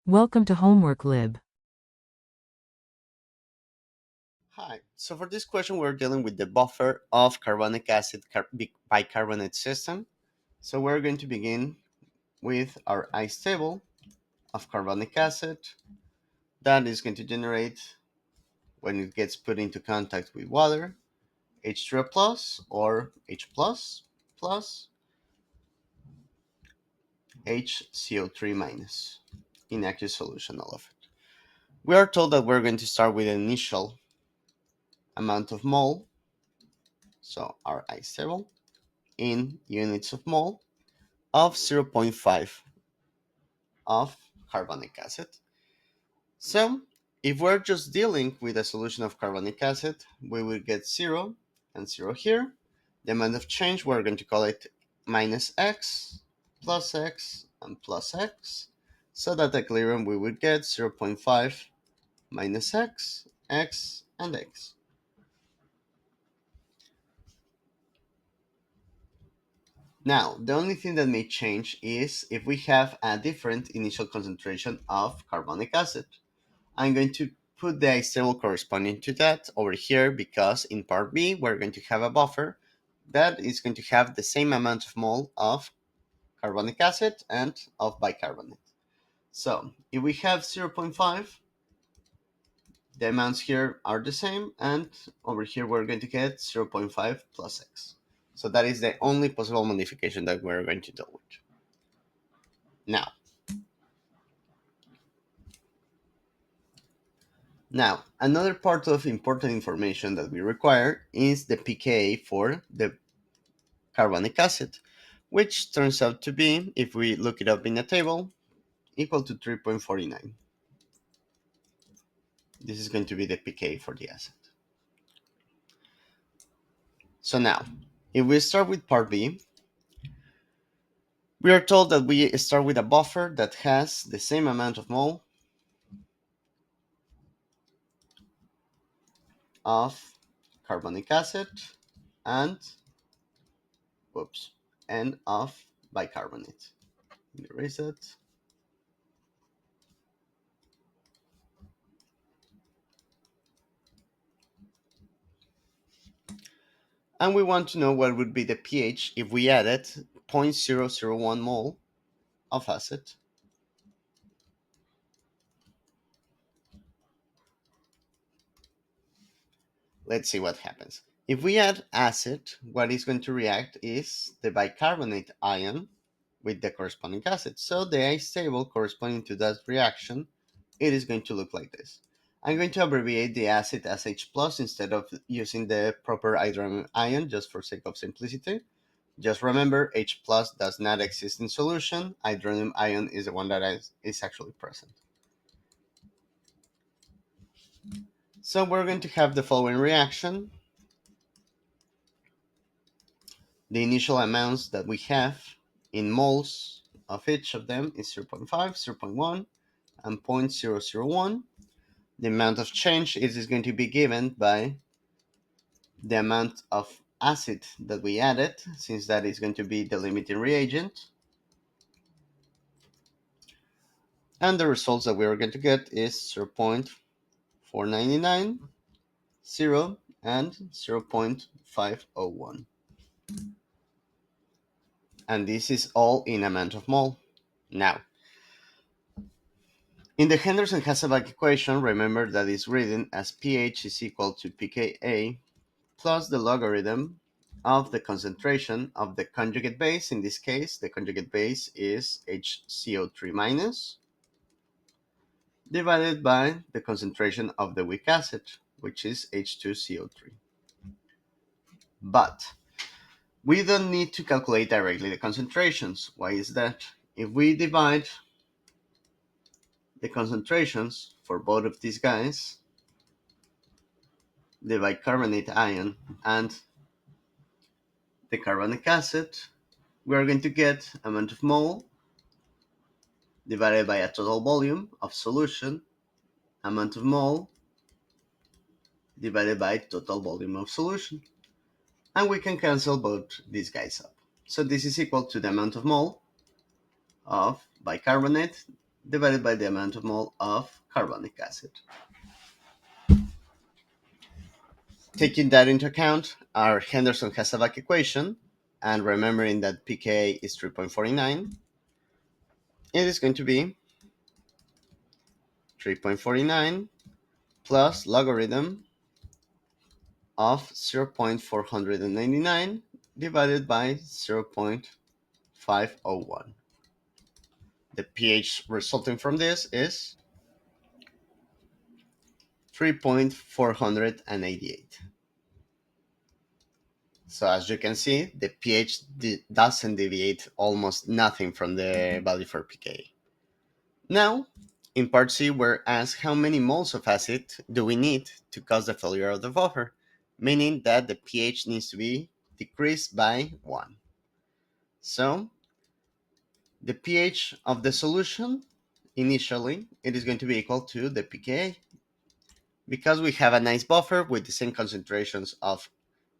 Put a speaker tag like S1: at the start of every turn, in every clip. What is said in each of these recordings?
S1: Welcome to Homework Lib.
S2: Hi, so for this question, we're dealing with the buffer of carbonic acid bicarbonate system. So we're going to begin with our ice table of carbonic acid that is going to generate, when it gets put into contact with water, H2O plus or H plus HCO3 minus in aqueous solution, all of it. We are told that we're going to start with an initial amount of mole, so our ice table, in units of mole of zero point 0.5 of carbonic acid. So if we're just dealing with a solution of carbonic acid, we will get 0 and 0 here. The amount of change, we're going to call it minus x, and plus x. So that equilibrium we would get 0.5 minus x, and x. Now, the only thing that may change is if we have a different initial concentration of carbonic acid. I'm going to put the ice table corresponding to that over here because in part B, we're going to have a buffer that is going to have the same amount of mole of carbonic acid and of bicarbonate. So if we have 0.5, the amounts here are the same, and over here we're going to get 0.5 plus x. So that is the only possible modification that we're going to deal with. Now, another part of important information that we require is the pKa for the carbonic acid, which turns out to be, if we look it up in a table, equal to 3.49. This is going to be the pKa for the acid. So now, if we start with part B, we are told that we start with a buffer that has the same amount of mole of carbonic acid and, and of bicarbonate. Let me erase it. And we want to know what would be the pH if we added 0.001 mole of acid. Let's see what happens. If we add acid, what is going to react is the bicarbonate ion with the corresponding acid. So the ice table corresponding to that reaction, it is going to look like this. I'm going to abbreviate the acid as H plus instead of using the proper hydrogen ion just for sake of simplicity. Just remember, H plus does not exist in solution. Hydronium ion is the one that is actually present. So we're going to have the following reaction. The initial amounts that we have in moles of each of them is 0.5, 0.1, and 0.001. The amount of change is going to be given by the amount of acid that we added, since that is going to be the limiting reagent. And the results that we are going to get is 0.499, 0, and 0.501. And this is all in amount of mole. Now, in the Henderson-Hasselbalch equation, remember that it's written as pH is equal to pKa plus the logarithm of the concentration of the conjugate base. In this case, the conjugate base is HCO3 minus, divided by the concentration of the weak acid, which is H2CO3. But we don't need to calculate directly the concentrations. Why is that? If we divide the concentrations for both of these guys, the bicarbonate ion and the carbonic acid, we are going to get amount of mole divided by a total volume of solution, amount of mole divided by total volume of solution. And we can cancel both these guys up. So this is equal to the amount of mole of bicarbonate divided by the amount of mole of carbonic acid. Taking that into account, our Henderson-Hasselbalch equation, and remembering that pKa is 3.49, it is going to be 3.49 plus logarithm of 0.499 divided by 0.501. The pH resulting from this is 3.488. So as you can see, the pH doesn't deviate almost nothing from the value for pK. Now, in part C, we're asked how many moles of acid do we need to cause the failure of the buffer, meaning that the pH needs to be decreased by 1. So, the pH of the solution, initially, it is going to be equal to the pKa. Because we have a nice buffer with the same concentrations of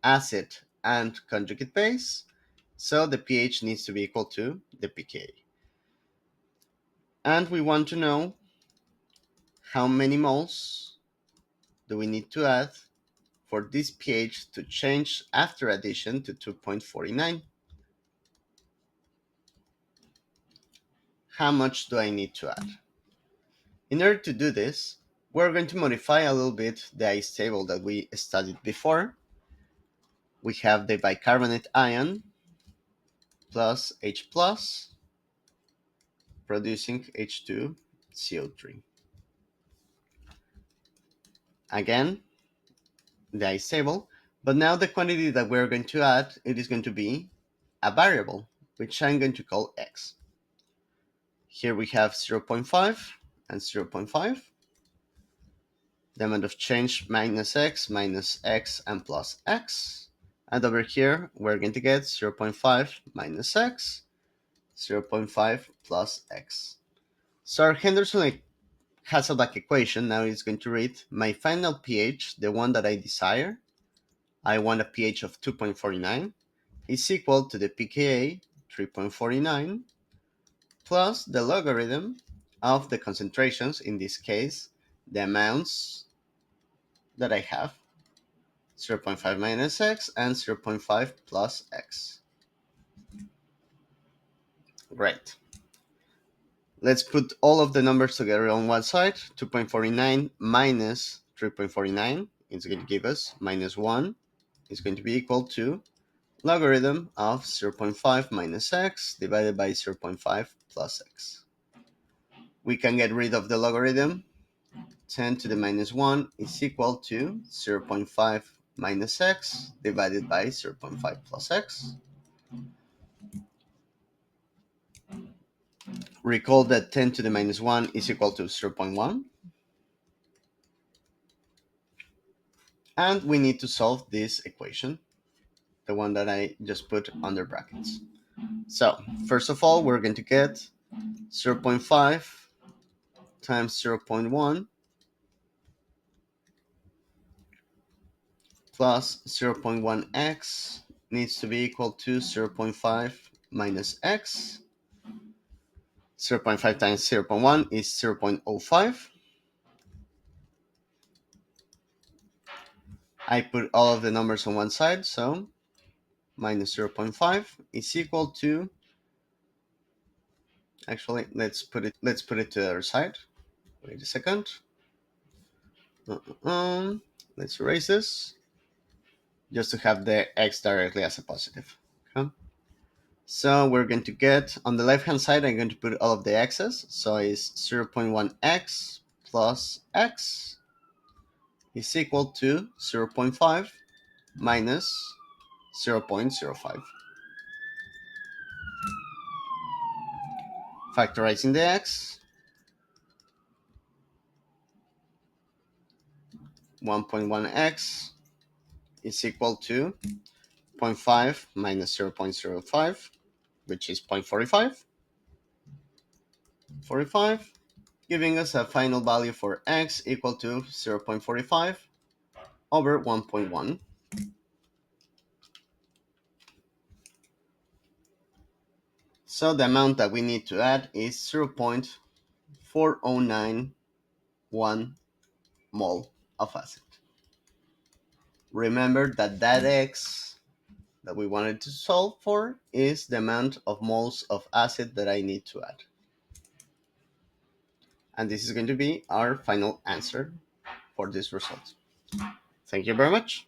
S2: acid and conjugate base, so the pH needs to be equal to the pKa. And we want to know how many moles do we need to add for this pH to change after addition to 2.49. How much do I need to add? In order to do this, we're going to modify a little bit the ice table that we studied before. We have the bicarbonate ion plus H plus producing H2CO3. Again, the ice table, but now the quantity that we're going to add, it is going to be a variable, which I'm going to call x. Here we have 0.5 and 0.5. The amount of change minus x and plus x. And over here, we're going to get 0.5 minus x, 0.5 plus x. So our Henderson-Hasselbalch equation now is going to read my final pH, the one that I desire. I want a pH of 2.49 is equal to the pKa 3.49 plus the logarithm of the concentrations, in this case, the amounts that I have, 0.5 minus x and 0.5 plus x. Great. Let's put all of the numbers together on one side. 2.49 minus 3.49 is going to give us minus 1 is going to be equal to logarithm of 0.5 minus x divided by 0.5 plus x. We can get rid of the logarithm. 10 to the minus 1 is equal to 0.5 minus x divided by 0.5 plus x. Recall that 10 to the minus 1 is equal to 0.1. And we need to solve this equation, the one that I just put under brackets. So, first of all, we're going to get 0.5 times 0.1 plus 0.1x needs to be equal to 0.5 minus x. 0.5 times 0.1 is 0.05. I put all of the numbers on one side, so minus 0.5 is equal to, actually, let's put it to the other side. Wait a second. Let's erase this, just to have the x directly as a positive. Okay. So we're going to get, on the left hand side, I'm going to put all of the x's. So it's 0.1x plus x is equal to 0.5 minus 0.05. Factorizing the x, 1.1x is equal to 0.5 minus 0.05, which is 0.45. 45, giving us a final value for x equal to 0.45 over 1.1. So the amount that we need to add is 0.45 0.4091 mole of acid. Remember that that x that we wanted to solve for is the amount of moles of acid that I need to add. And this is going to be our final answer for this result. Thank you very much.